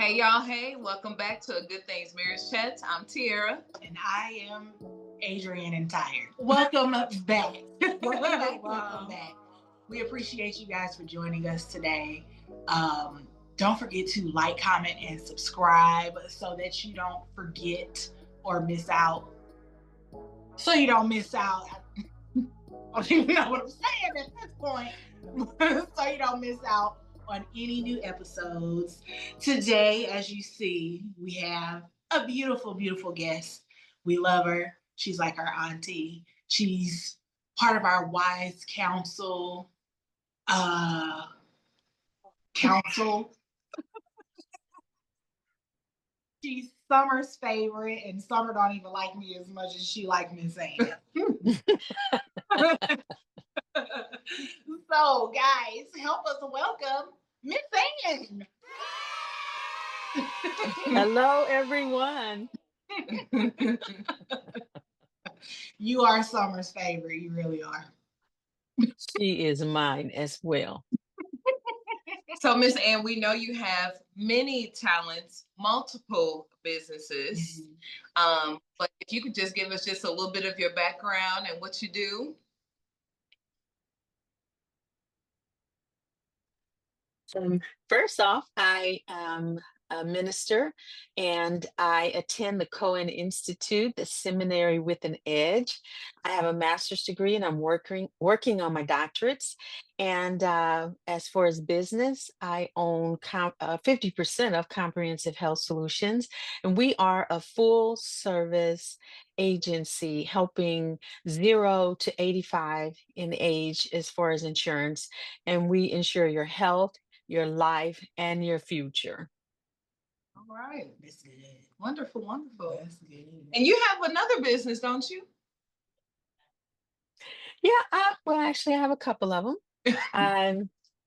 Hey y'all, hey, welcome back to A Good Things Marriage Chats. I'm Tiara. And I am Adrienne and Tired. Welcome back. Welcome back. We appreciate you guys for joining us today. Don't forget to like, comment, and subscribe so that you don't forget or miss out. So you don't miss out. I don't even know what I'm saying at this point. So you don't miss out on any new episodes. Today, as you see, we have a beautiful, beautiful guest. We love her. She's like our auntie. She's part of our wise council. She's Summer's favorite, and Summer don't even like me as much as she like Miss Ann. So, guys, help us welcome Miss Ann. Hello, everyone. You are Summer's favorite. You really are. She is mine as well. So, Miss Ann, we know you have many talents, multiple businesses. But if you could just give us just a little bit of your background and what you do. First off, I am a minister and I attend the Cohen Institute, the seminary with an edge. I have a master's degree and I'm working on my doctorates. And as far as business, I own 50% of Comprehensive Health Solutions, and we are a full service agency helping 0 to 85 in age as far as insurance. And we insure your health, your life, and your future. All right. That's good. Wonderful, wonderful. That's good. And you have another business, don't you? Yeah, well, actually, I have a couple of them.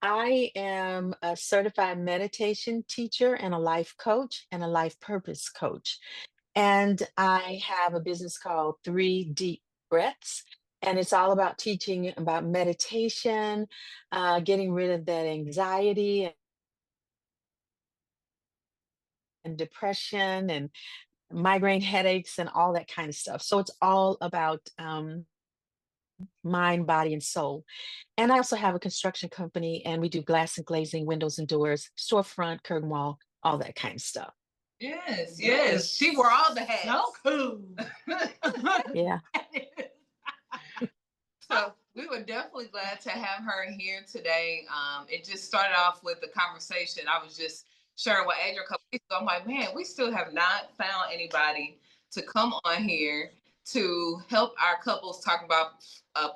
I am a certified meditation teacher and a life coach and a life purpose coach. And I have a business called 3 Deep Breaths. And it's all about teaching about meditation, getting rid of that anxiety and depression and migraine headaches and all that kind of stuff. So it's all about mind, body, and soul. And I also have a construction company, and we do glass and glazing, windows and doors, storefront, curtain wall, all that kind of stuff. Yes. She wore all the hats. So cool. Yeah. So we were definitely glad to have her here today. It just started off with the conversation. I was just sharing with Adrienne a couple weeks ago. I'm like, man, we still have not found anybody to come on here to help our couples talk about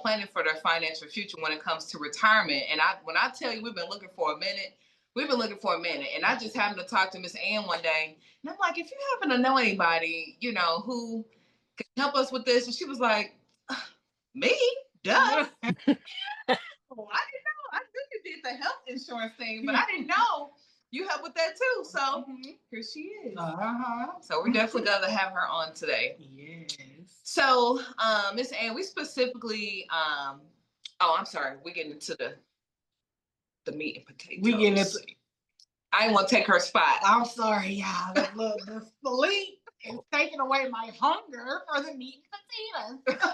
planning for their financial future when it comes to retirement. And when I tell you we've been looking for a minute, and I just happened to talk to Miss Ann one day, and I'm like, if you happen to know anybody, who can help us with this, and she was like, me? Duh. Oh, I didn't know. I knew you did the health insurance thing, but I didn't know you help with that too. So here she is. So we're definitely gonna have her on today. Yes. So, Miss Ann, we specifically, I'm sorry, we get into the meat and potatoes. We get into. I didn't want to take her spot. I'm sorry, y'all. The sleep is taking away my hunger for the meat and potatoes.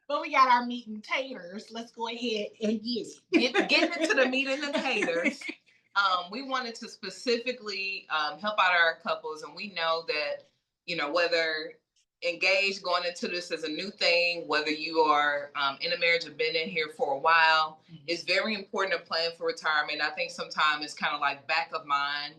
But we got our meat and taters. Let's go ahead and get into the meat and the taters. We wanted to specifically help out our couples, and we know that, whether engaged going into this as a new thing, whether you are in a marriage or been in here for a while, it's very important to plan for retirement. I think sometimes it's kind of like back of mind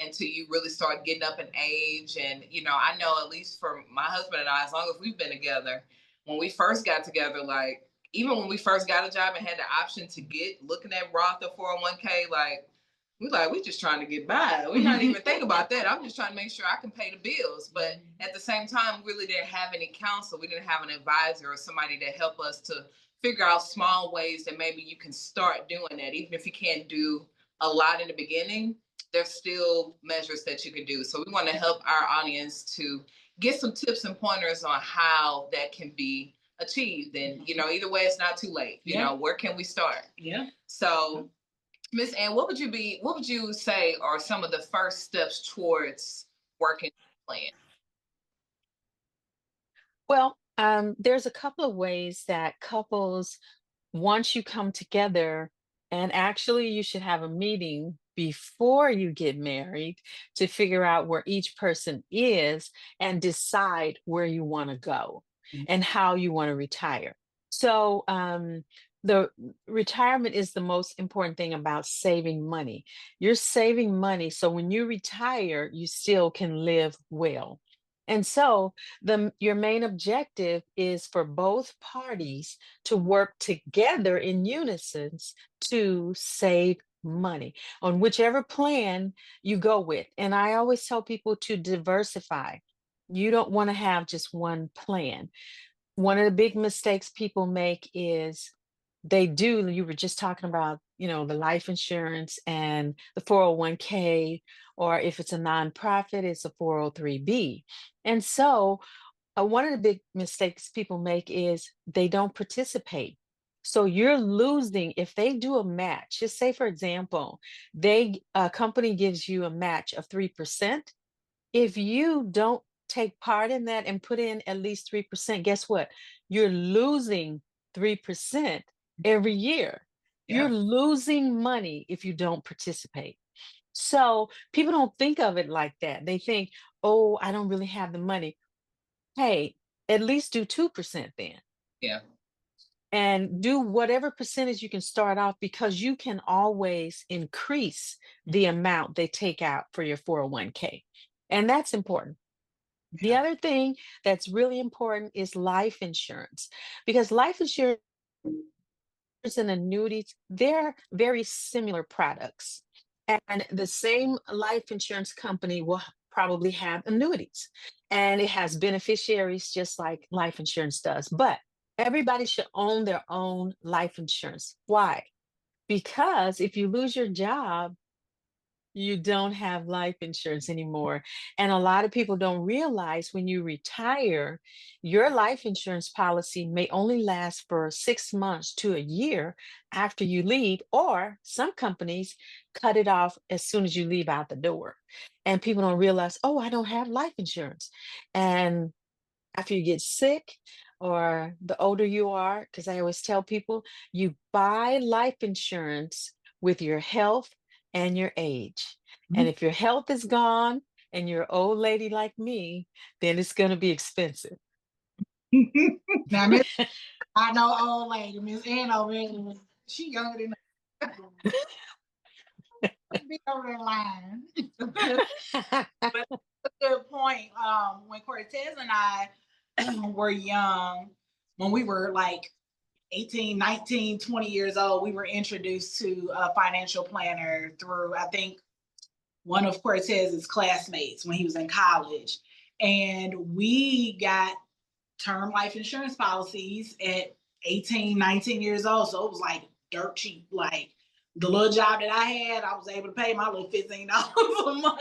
until you really start getting up in age. And, I know at least for my husband and I, as long as we've been together, when we first got together, like even when we first got a job and had the option to looking at Roth or 401k, we just trying to get by. We're not even thinking about that. I'm just trying to make sure I can pay the bills. But at the same time, we really didn't have any counsel. We didn't have an advisor or somebody to help us to figure out small ways that maybe you can start doing that. Even if you can't do a lot in the beginning, there's still measures that you can do. So we want to help our audience to get some tips and pointers on how that can be achieved. And, either way, it's not too late. Where can we start? Yeah. So Miss Ann, what would you say are some of the first steps towards working plan? Well, there's a couple of ways that couples, once you come together, and actually you should have a meeting before you get married to figure out where each person is and decide where you want to go and how you want to retire. So, the retirement is the most important thing about saving money. You're saving money so when you retire, you still can live well. And so, your main objective is for both parties to work together in unison to save money on whichever plan you go with. And I always tell people to diversify. You don't want to have just one plan. One of the big mistakes people make is you were just talking about, the life insurance and the 401k, or if it's a nonprofit, it's a 403b. And so, one of the big mistakes people make is they don't participate. So you're losing if they do a match. Just say, for example, a company gives you a match of 3%. If you don't take part in that and put in at least 3%, guess what? You're losing 3% every year. Yeah. You're losing money if you don't participate. So people don't think of it like that. They think, oh, I don't really have the money. Hey, at least do 2% then. Yeah. And do whatever percentage you can start off, because you can always increase the amount they take out for your 401k. And that's important. The Yeah. other thing that's really important is life insurance, because life insurance and annuities, they're very similar products. And the same life insurance company will probably have annuities, and it has beneficiaries just like life insurance does. But everybody should own their own life insurance. Why? Because if you lose your job, you don't have life insurance anymore. And a lot of people don't realize when you retire, your life insurance policy may only last for 6 months to a year after you leave, or some companies cut it off as soon as you leave out the door. And people don't realize, oh, I don't have life insurance. And after you get sick, or the older you are, because I always tell people, you buy life insurance with your health and your age. And if your health is gone and you're an old lady like me, then it's going to be expensive. Now, Miss, I know old lady, Miss Ann over here, she younger than be over that line. But a good point. When Cortez and I were young, when we were like 18, 19, 20 years old, we were introduced to a financial planner through, I think, one of Cortez's classmates when he was in college. And we got term life insurance policies at 18, 19 years old. So it was like dirt cheap. Like the little job that I had, I was able to pay my little $15 a month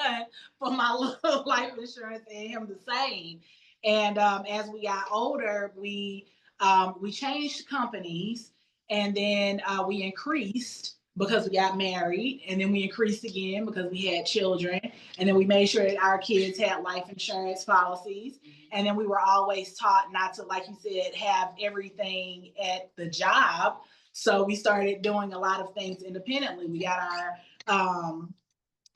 for my little life insurance, and him the same. And as we got older, we changed companies, and then we increased because we got married, and then we increased again because we had children, and then we made sure that our kids had life insurance policies. And then we were always taught not to, like you said, have everything at the job. So we started doing a lot of things independently. We got our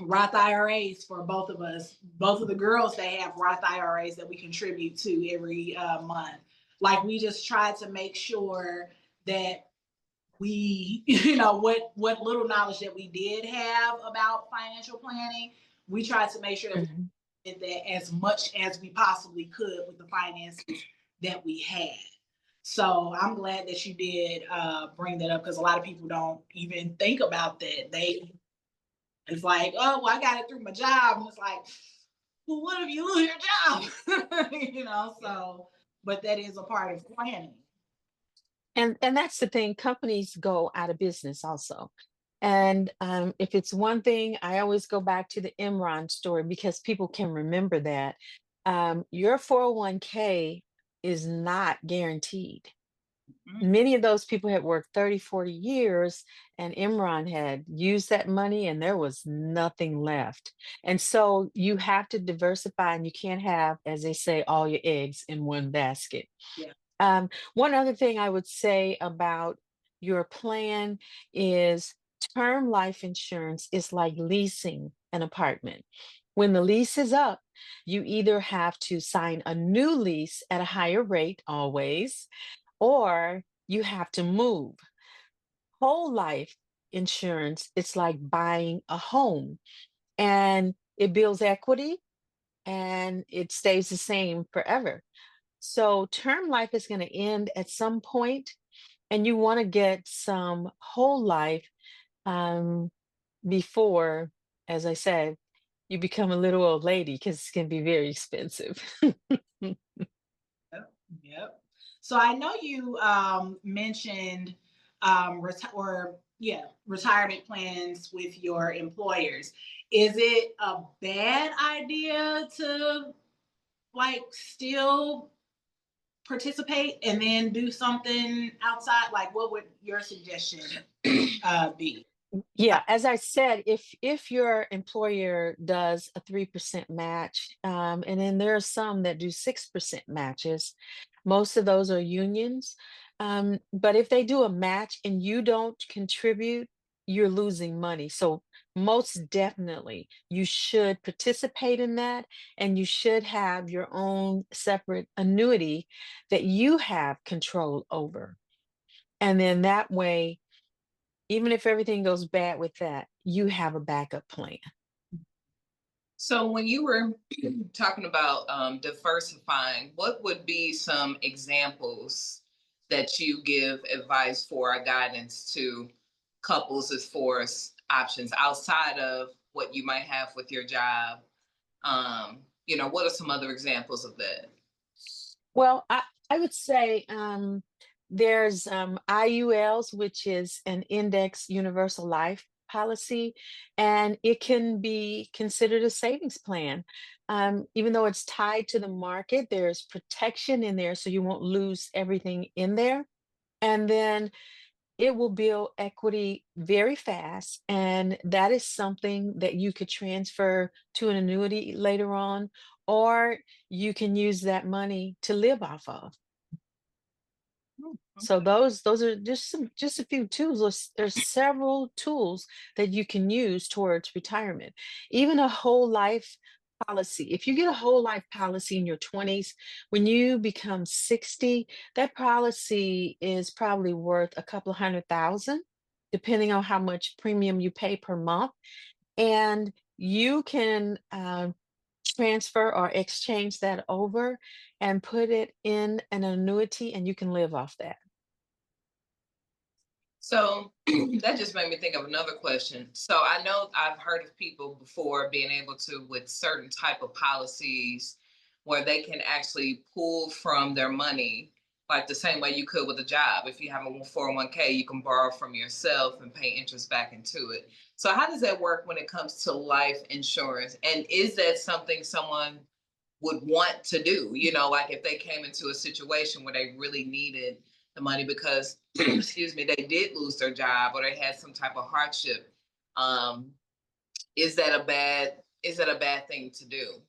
Roth IRAs for both of us. Both of the girls, they have Roth IRAs that we contribute to every month. Like, we just tried to make sure that we, what little knowledge that we did have about financial planning, we tried to make sure that we did that as much as we possibly could with the finances that we had. So I'm glad that you did bring that up, because a lot of people don't even think about that. It's like, oh, well, I got it through my job, and it's like, well, what if you lose your job? So, but that is a part of planning. And that's the thing, companies go out of business also. And if it's one thing, I always go back to the Imran story, because people can remember that. Your 401k is not guaranteed. Mm. Many of those people had worked 30, 40 years, and Imran had used that money and there was nothing left. And so you have to diversify, and you can't have, as they say, all your eggs in one basket. Yeah. One other thing I would say about your plan is term life insurance is like leasing an apartment. When the lease is up, you either have to sign a new lease at a higher rate, always, or you have to move. Whole life insurance, it's like buying a home, and it builds equity and it stays the same forever. So term life is going to end at some point, and you want to get some whole life um, before, as I said, you become a little old lady, because it's going to be very expensive. Yep. Yep. So I know you mentioned retirement plans with your employers. Is it a bad idea to like still participate and then do something outside? Like, what would your suggestion be? Yeah, as I said, if your employer does a 3% match, and then there are some that do 6% matches, most of those are unions. But if they do a match and you don't contribute, you're losing money. So most definitely, you should participate in that, and you should have your own separate annuity that you have control over. And then that way, even if everything goes bad with that, you have a backup plan. So when you were talking about diversifying, what would be some examples that you give advice for or guidance to couples as far as options outside of what you might have with your job? What are some other examples of that? Well, I would say there's IULs, which is an index universal life policy, and it can be considered a savings plan. Even though it's tied to the market, there's protection in there, so you won't lose everything in there. And then it will build equity very fast. And that is something that you could transfer to an annuity later on, or you can use that money to live off of. Hmm, So okay. those are just a few tools. There's several tools that you can use towards retirement. Even a whole life policy. If you get a whole life policy in your 20s, when you become 60, that policy is probably worth a couple of 100,000, depending on how much premium you pay per month. And you can transfer or exchange that over and put it in an annuity, and you can live off that. So that just made me think of another question. So I know I've heard of people before being able to, with certain type of policies, where they can actually pull from their money, like the same way you could with a job. If you have a 401k, you can borrow from yourself and pay interest back into it. So how does that work when it comes to life insurance? And is that something someone would want to do, like if they came into a situation where they really needed the money because excuse me, they did lose their job or they had some type of hardship. um is that a bad thing to do?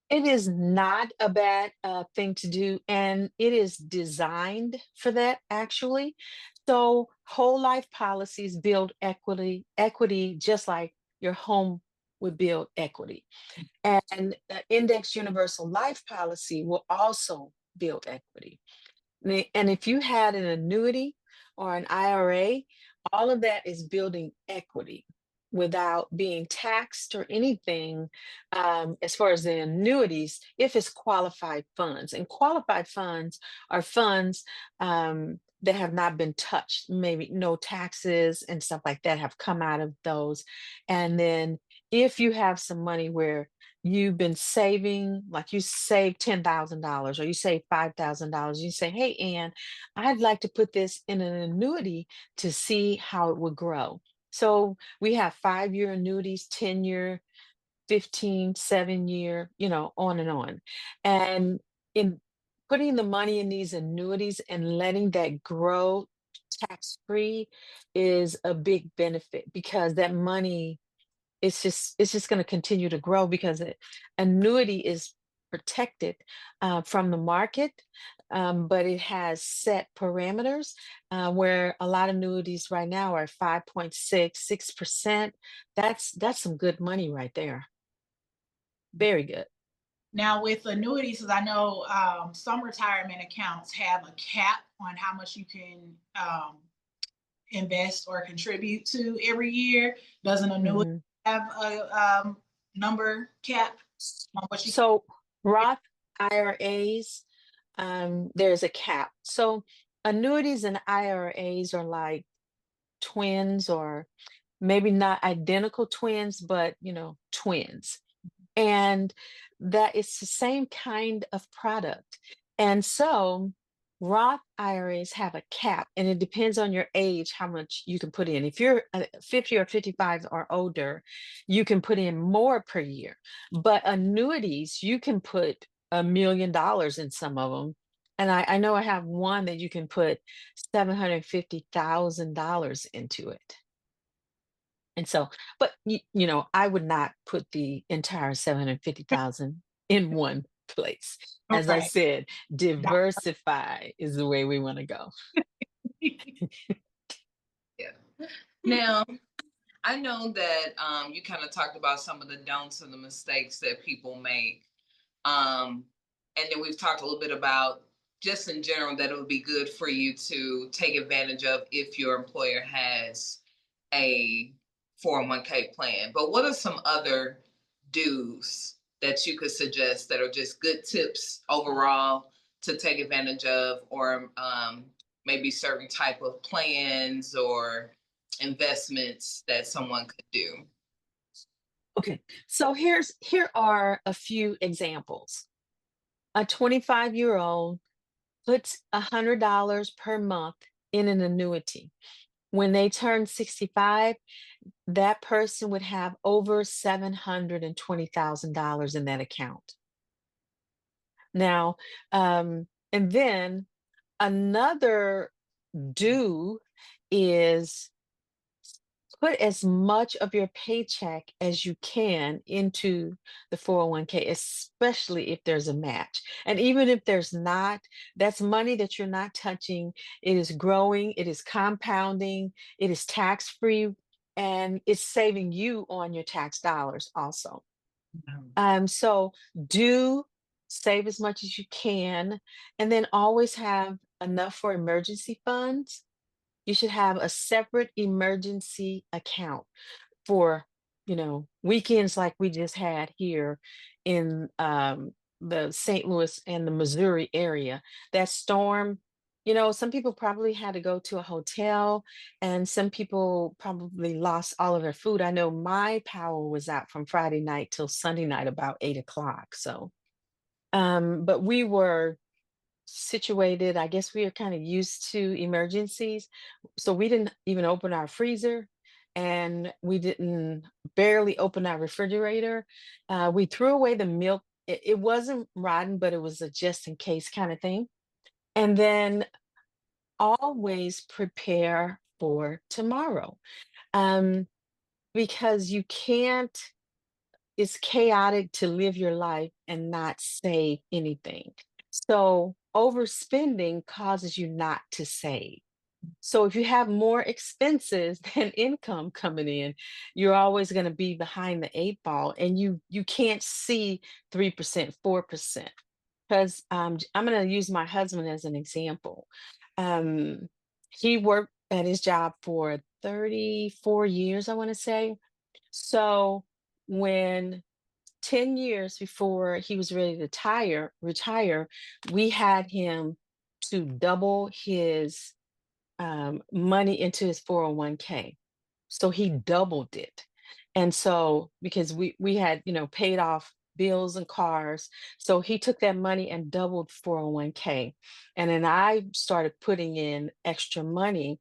It is not a bad thing to do, and it is designed for that, actually. So whole life policies build equity just like your home would build equity. And the index universal life policy will also build equity. And if you had an annuity or an IRA, all of that is building equity without being taxed or anything. As far as the annuities, if it's qualified funds, and qualified funds are funds that have not been touched, maybe no taxes and stuff like that have come out of those. And then if you have some money where you've been saving, like you save $10,000 or you save $5,000. You say, hey, Ann, I'd like to put this in an annuity to see how it would grow. So we have 5-year annuities, 10-year, 15, 7-year, on and on. And in putting the money in these annuities and letting that grow tax free is a big benefit, because that money, it's just going to continue to grow, because annuity is protected from the market, but it has set parameters, where a lot of annuities right now are 5.6%. That's some good money right there. Very good. Now, with annuities, because I know some retirement accounts have a cap on how much you can invest or contribute to every year. Does an annuity Mhm. have a number cap on what you can? So Roth IRAs, there's a cap. So annuities and IRAs are like twins, or maybe not identical twins, but twins. And that it's the same kind of product. And so Roth IRAs have a cap, and it depends on your age how much you can put in. If you're 50 or 55 or older, you can put in more per year. But annuities, you can put $1 million in some of them. And I know I have one that you can put $750,000 into it. And so, but I would not put the entire 750,000 in one place. As I Okay. said, diversify is the way we want to go. Yeah. Now, I know that you kind of talked about some of the don'ts and the mistakes that people make. And then we've talked a little bit about just in general that it would be good for you to take advantage of if your employer has a 401k plan. But what are some other do's that you could suggest that are just good tips overall to take advantage of, or maybe certain type of plans or investments that someone could do? Okay. So here are a few examples. A 25-year-old puts $100 per month in an annuity. When they turn 65, that person would have over $720,000 in that account. Now, and then another do is put as much of your paycheck as you can into the 401k, especially if there's a match. And even if there's not, that's money that you're not touching. It is growing, it is compounding, it is tax free, and it's saving you on your tax dollars also. So do save as much as you can, and then always have enough for emergency funds. You should have a separate emergency account for, weekends like we just had here in the St. Louis and the Missouri area. That storm, some people probably had to go to a hotel, and some people probably lost all of their food. I know my power was out from Friday night till Sunday night about 8 o'clock. So, but we were situated, I guess we are kind of used to emergencies. So we didn't even open our freezer, and we didn't barely open our refrigerator. We threw away the milk. It wasn't rotten, but it was a just in case kind of thing. And then always prepare for tomorrow. Um, because you can't, it's chaotic to live your life and not save anything. So overspending causes you not to save. So if you have more expenses than income coming in, you're always going to be behind the eight ball, and you can't see 3%, 4%. Because I'm going to use my husband as an example. Um, he worked at his job for 34 years, I want to say. So when 10 years before he was ready to retire, we had him to double his money into his 401k. So he doubled it. And so because we had, paid off bills and cars, so he took that money and doubled 401k. And then I started putting in extra money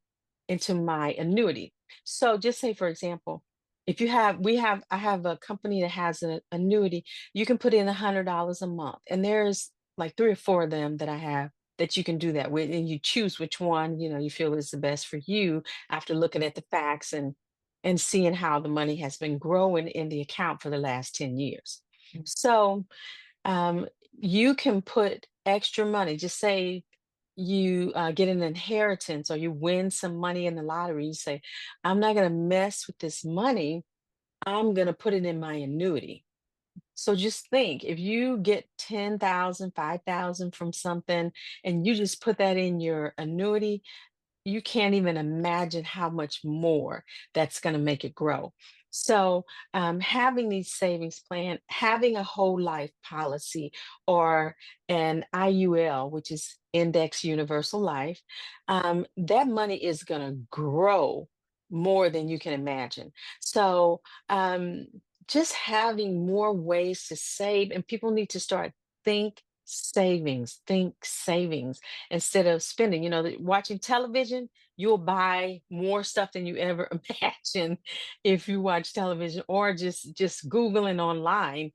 into my annuity. So just say, for example, if I have a company that has an annuity, you can put in $100 a month. And there's like 3 or 4 of them that I have that you can do that with, and you choose which one, you feel is the best for you after looking at the facts and seeing how the money has been growing in the account for the last 10 years. So um, you can put extra money. Just say you get an inheritance or you win some money in the lottery. You say, I'm not going to mess with this money. I'm going to put it in my annuity. So just think, if you get 10,000, 5,000 from something, and you just put that in your annuity, you can't even imagine how much more that's going to make it grow. So, having these savings plan, having a whole life policy or an IUL, which is Index Universal Life, that money is going to grow more than you can imagine. So, just having more ways to save, and people need to start think savings instead of spending. Watching television, you'll buy more stuff than you ever imagine if you watch television, or just Googling online.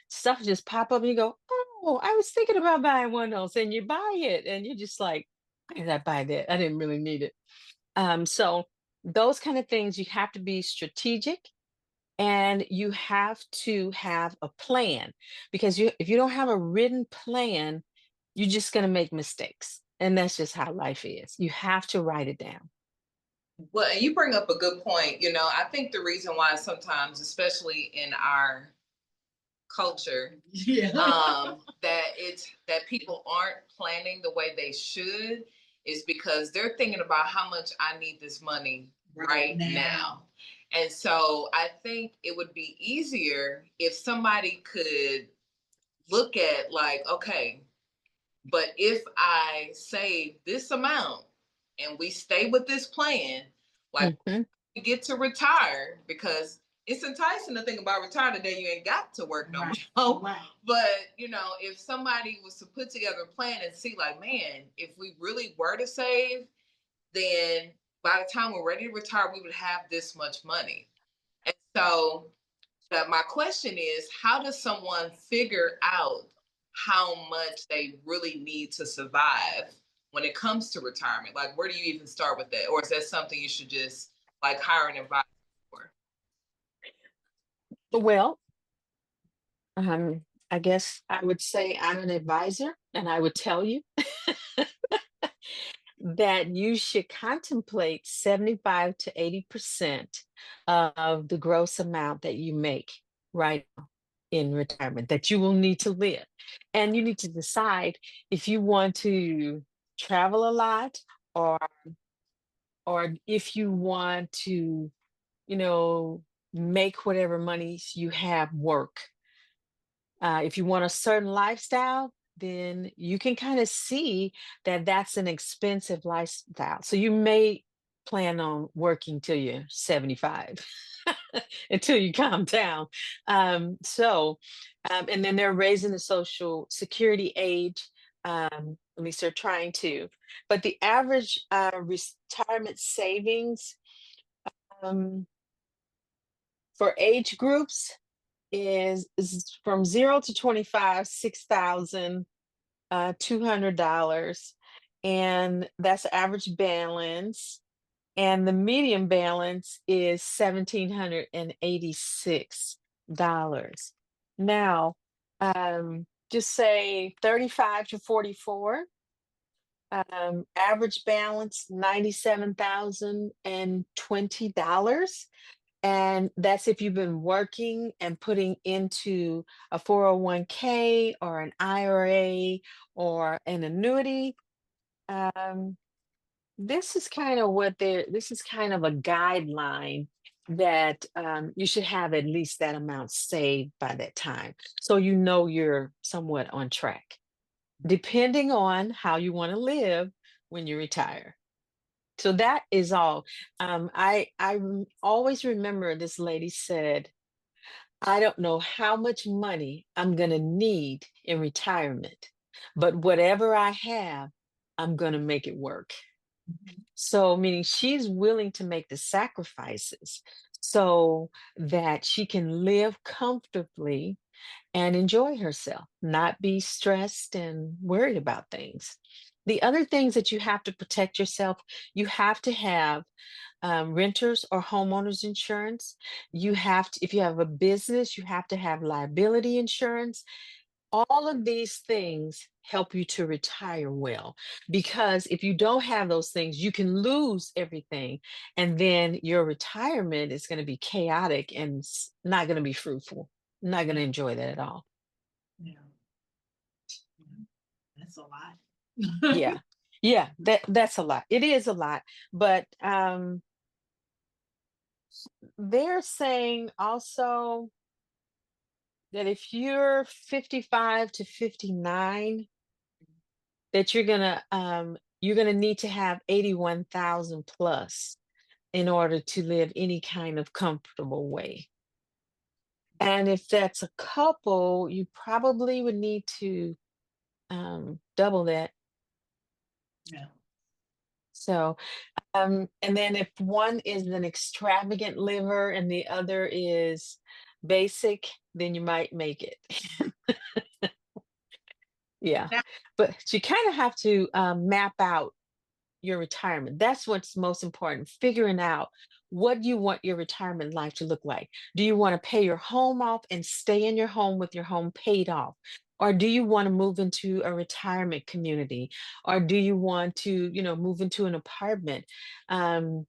Stuff just pop up and you go, oh, I was thinking about buying one of those, and you buy it and you're just like, why did I buy that? I didn't really need it. So those kind of things, you have to be strategic, and you have to have a plan, because if you don't have a written plan, you're just going to make mistakes, and that's just how life is. You have to write it down. Well, and you bring up a good point. I think the reason why sometimes, especially in our culture, Yeah. that people aren't planning the way they should is because they're thinking about how much I need this money right now. And so I think it would be easier if somebody could look at, like, okay, but if I save this amount and we stay with this plan, like, Mhm. we get to retire, because it's enticing to think about retiring today. You ain't got to work no more. Right. But if somebody was to put together a plan and see, like, man, if we really were to save, then by the time we're ready to retire, we would have this much money. And so my question is, how does someone figure out how much they really need to survive when it comes to retirement? Like, where do you even start with that? Or is that something you should just, like, hire an advisor for? Well, I guess I would say I'm an advisor, and I would tell you that you should contemplate 75 to 80% of the gross amount that you make right now in retirement that you will need to live. And you need to decide if you want to travel a lot, or if you want to, you know, make whatever monies you have work. If you want a certain lifestyle, then you can kind of see that that's an expensive lifestyle. So you may plan on working till you're 75 until you calm down. And then they're raising the Social Security age. At least they're trying to. But the average retirement savings um, for age groups is from 0 to 25, $6,200, and that's the average balance. And the median balance is $1,786. Now, just say 35 to 44. Average balance $97,020. And that's if you've been working and putting into a 401k or an IRA or an annuity. Um, this is kind of a guideline that you should have at least that amount saved by that time. So you're somewhat on track, depending on how you want to live when you retire. So that is all. Always remember this lady said, I don't know how much money I'm going to need in retirement, but whatever I have, I'm going to make it work. So, meaning she's willing to make the sacrifices so that she can live comfortably and enjoy herself, not be stressed and worried about things. The other things that you have to protect yourself, you have to have renters or homeowners insurance. You have to, if you have a business, you have to have liability insurance. All of these things help you to retire well, because if you don't have those things, you can lose everything. And then your retirement is going to be chaotic and not going to be fruitful. Not going to enjoy that at all. Yeah. That's a lot. Yeah. Yeah, that's a lot. It is a lot. But they're saying also that if you're 55 to 59, that you're gonna need to have 81,000 plus in order to live any kind of comfortable way. And if that's a couple, you probably would need to double that. Yeah. So, and then if one is an extravagant liver and the other is basic, then you might make it. Yeah, Now, but you kind of have to map out your retirement. That's what's most important, figuring out what you want your retirement life to look like. Do you want to pay your home off and stay in your home with your home paid off? Or do you want to move into a retirement community? Or do you want to, move into an apartment? Um,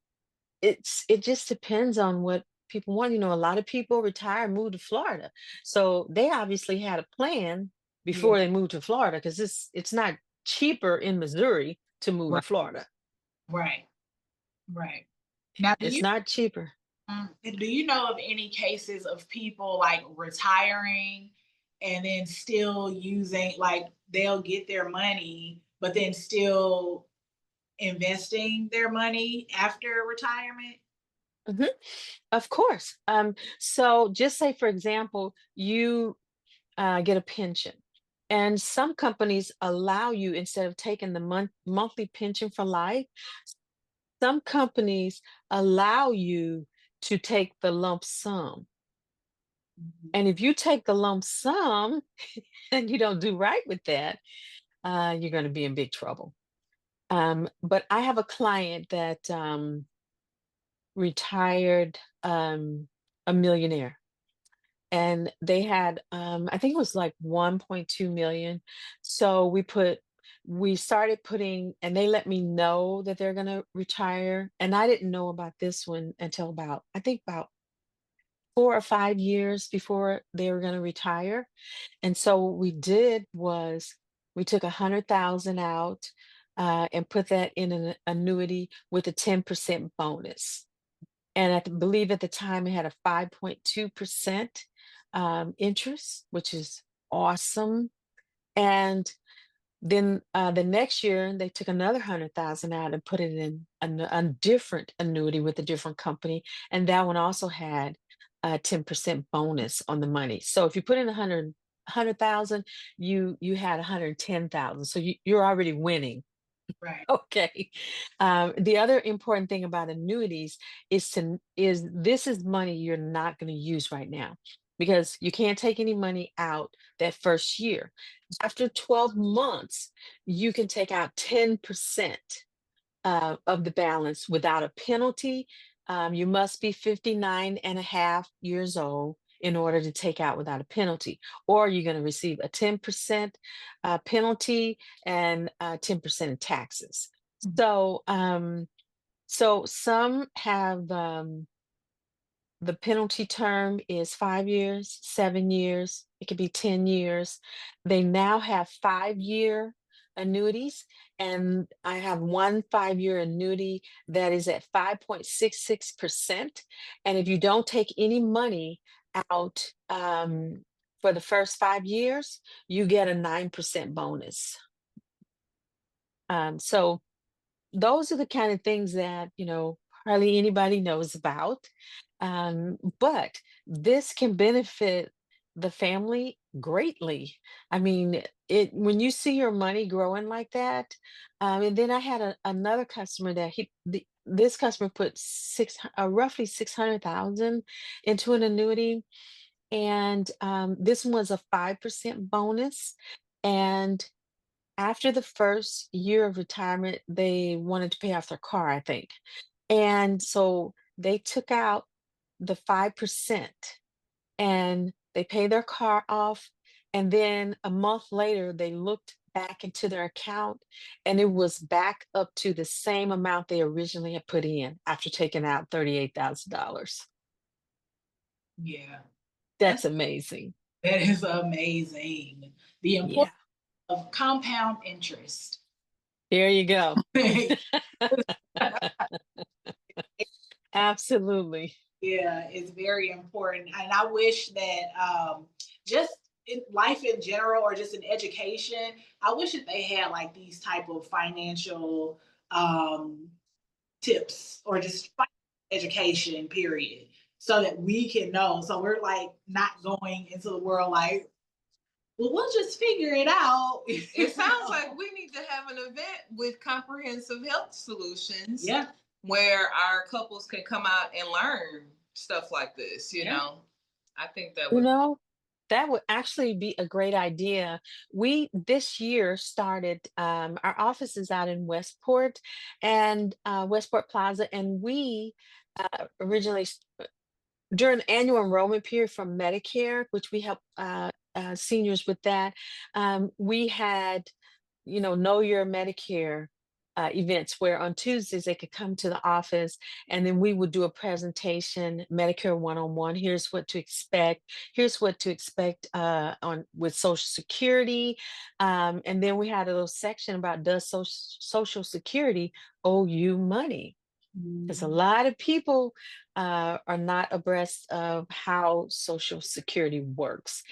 it just depends on what people want. A lot of people retire and move to Florida. So they obviously had a plan yeah. before they moved to Florida, because it's not cheaper in Missouri to move to Right. Florida. Right. Right. Now, It's not cheaper. do you know of any cases of people like retiring and then still using, like, they'll get their money, but then still investing their money after retirement? Mhm. Of course. So just say, for example, you get a pension. And some companies allow you, instead of taking the monthly pension for life, some companies allow you to take the lump sum. Mhm. And if you take the lump sum and you don't do right with that, you're going to be in big trouble. But I have a client that retired, a millionaire, and they had, I think it was like 1.2 million. So we started putting, and they let me know that they're going to retire. And I didn't know about this one until about, I think about 4 or 5 years before they were going to retire. And so what we did was we took 100,000 out, and put that in an annuity with a 10% bonus. And believe at the time it had a 5.2% interest, which is awesome. And then the next year they took another 100,000 out and put it in a different annuity with a different company, and that one also had a 10% bonus on the money. So if you put in 100,000, you had 110,000. So you're already winning. Right. Okay. The other important thing about annuities is this is money you're not going to use right now, because you can't take any money out that first year. After 12 months, you can take out 10% of the balance without a penalty. You must be 59 and a half years old in order to take out without a penalty, or you're going to receive a 10% penalty and 10% in taxes. Mhm. So some have, the penalty term is 5 years, 7 years, it could be 10 years. They now have 5-year annuities, and I have one 5-year annuity that is at 5.66%. And if you don't take any money out, for the first 5 years, you get a 9% bonus. So those are the kind of things that hardly anybody knows about, but this can benefit the family greatly. I mean, it when you see your money growing like that. And then I had another customer that this customer put roughly 600,000 into an annuity, And this one was a 5% bonus. And after the first year of retirement, they wanted to pay off their car, I think. And so they took out the 5% and they pay their car off. And then a month later, they looked back into their account and it was back up to the same amount they originally had put in after taking out $38,000. Yeah. That's amazing. That is amazing. The importance of compound interest. There you go. Absolutely. Yeah, it's very important. And I wish that just in life in general or just in education, I wish that they had like these type of financial tips or just education, period, so that we can know. So we're like not going into the world like, well, we'll just figure it out. It sounds like we need to have an event with comprehensive health solutions. Yeah. Where our couples can come out and learn stuff like this, you know. I think that would that would actually be a great idea. We this year started our office is out in Westport and Westport Plaza, and we originally during the annual enrollment period for Medicare, which we help seniors with that, we had, know your Medicare events where on Tuesdays they could come to the office and then we would do a presentation, Medicare one-on-one. Here's what to expect. Here's what to expect on with Social Security. And then we had a little section about does Social Security owe you money? Because a lot of people are not abreast of how Social Security works.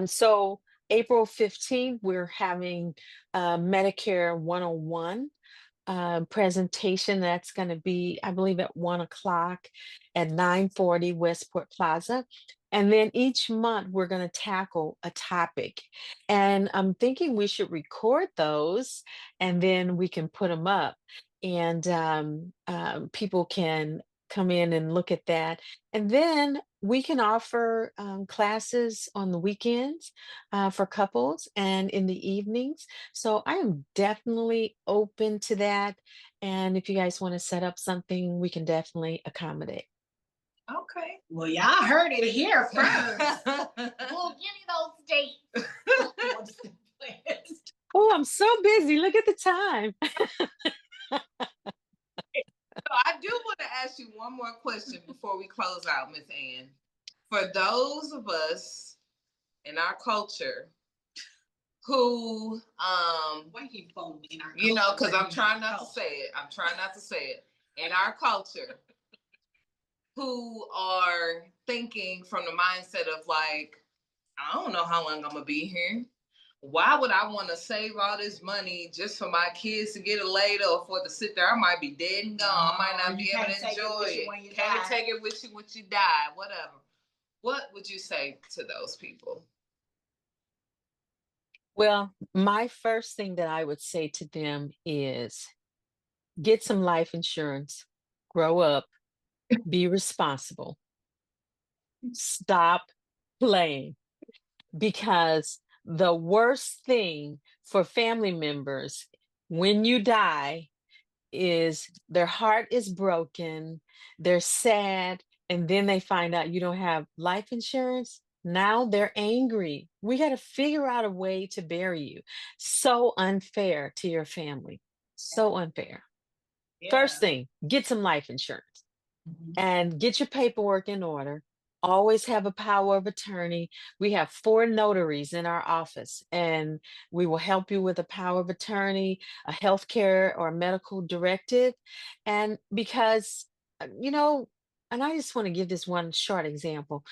So April 15th, we're having Medicare 101 presentation. That's going to be, I believe, at 1 o'clock at 940 Westport Plaza. And then each month we're going to tackle a topic. And I'm thinking we should record those and then we can put them up. And people can come in and look at that. And then we can offer classes on the weekends for couples and in the evenings. So I am definitely open to that. And if you guys want to set up something, we can definitely accommodate. Okay. Well, y'all heard it here first. We'll give you those dates. Oh, I'm so busy. Look at the time. So I do want to ask you one more question before we close out, Miss Ann. For those of us in our culture who why keep following me in our culture? Because I'm trying not to say it. In our culture, who are thinking from the mindset of like, I don't know how long I'm gonna be here. Why would I want to save all this money just for my kids to get it later or for it to sit there? I might be dead and gone. I might not be able to enjoy it. Can't take it with you when you die, whatever. What would you say to those people? Well, my first thing that I would say to them is get some life insurance, grow up, be responsible, stop playing. Because the worst thing for family members when you die is their heart is broken, they're sad, and then they find out you don't have life insurance. Now they're angry. We got to figure out a way to bury you. So unfair to your family. So unfair. Yeah. First thing, get some life insurance and get your paperwork in order. Always have a power of attorney. We have 4 notaries in our office, and we will help you with a power of attorney, a healthcare or medical directive. And because, and I just want to give this one short example.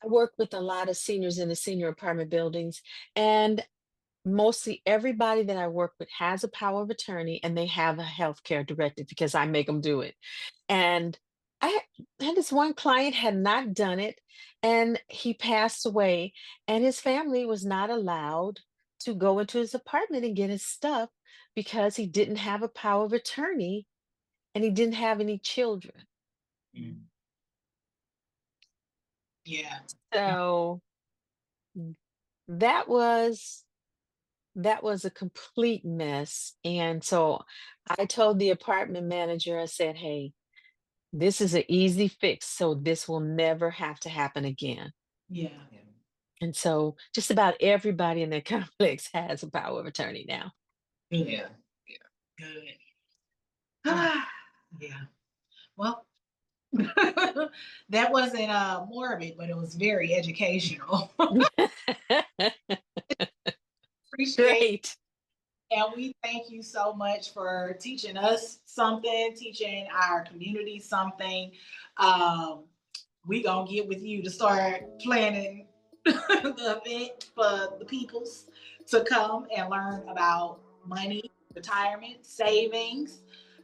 I work with a lot of seniors in the senior apartment buildings, and mostly everybody that I work with has a power of attorney and they have a healthcare directive because I make them do it. And I had this one client had not done it and he passed away and his family was not allowed to go into his apartment and get his stuff because he didn't have a power of attorney and he didn't have any children. Yeah. So that was a complete mess. And so I told the apartment manager, I said, hey, this is an easy fix, so this will never have to happen again. Yeah. And so just about everybody in the complex has a power of attorney now. Good. Yeah. Good. Yeah. Yeah. Well, that wasn't morbid, but it was very educational. Appreciate it. Great. And we thank you so much for teaching us something, teaching our community something. We gonna get with you to start planning the event for the peoples to come and learn about money, retirement, savings,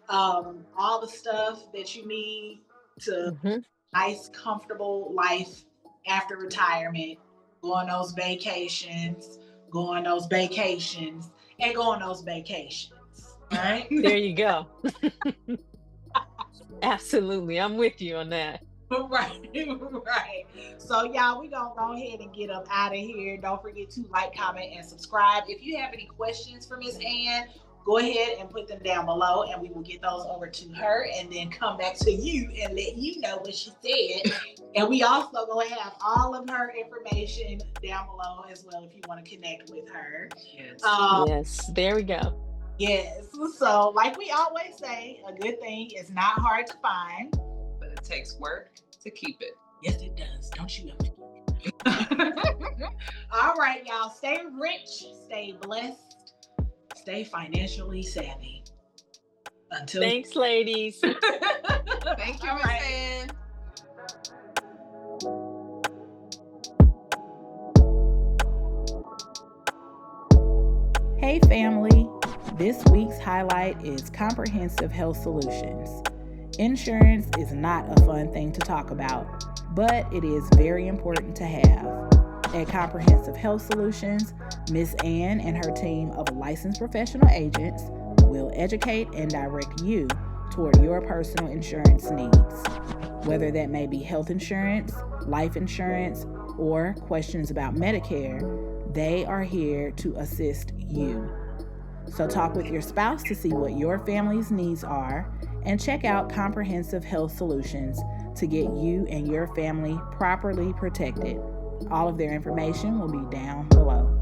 all the stuff that you need to Mhm. nice, comfortable life after retirement. Go on those vacations, go on those vacations, and go on those vacations. All right. There you go. Absolutely. I'm with you on that. Right, right. So y'all, we gonna go ahead and get up out of here. Don't forget to like, comment, and subscribe. If you have any questions for Miss Ann, go ahead and put them down below, and we will get those over to her, and then come back to you and let you know what she said. And we also gonna have all of her information down below as well if you want to connect with her. Yes. Yes, there we go. Yes. So, like we always say, a good thing is not hard to find. But it takes work to keep it. Yes, it does. Don't you ever. All right, y'all. Stay rich, stay blessed, stay financially savvy. Until Thanks, ladies. Thank you, All Miss right. Ann. Hey, family. This week's highlight is Comprehensive Health Solutions. Insurance is not a fun thing to talk about, but it is very important to have. At Comprehensive Health Solutions, Miss Ann and her team of licensed professional agents will educate and direct you toward your personal insurance needs. Whether that may be health insurance, life insurance, or questions about Medicare, they are here to assist you. So talk with your spouse to see what your family's needs are, and check out Comprehensive Health Solutions to get you and your family properly protected. All of their information will be down below.